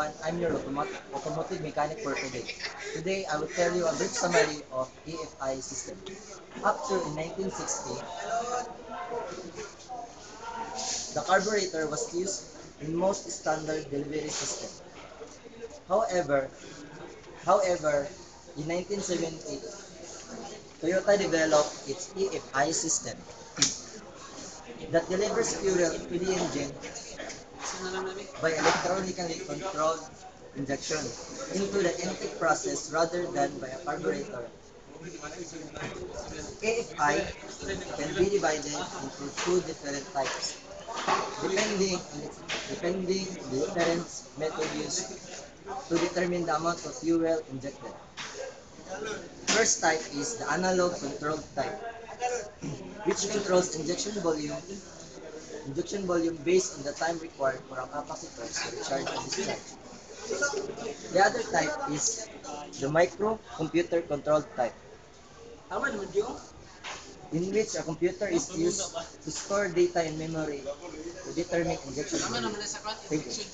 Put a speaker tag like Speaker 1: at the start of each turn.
Speaker 1: I'm your automotive mechanic for today. Today, I will tell you a brief summary of EFI system. Up to in 1960, the carburetor was used in most standard delivery systems. However, however, in 1978, Toyota developed its EFI system that delivers fuel to the engine by electronically controlled injection into the intake process rather than by a carburetor. AFI can be divided into two different types, depending on the different method used to determine the amount of fuel injected. First type is the analog controlled type, which controls injection volume based on the time required for a capacitor to recharge and discharge. The other type is the microcomputer controlled type, in which a computer is used to store data in memory to determine injection volume. Thank you.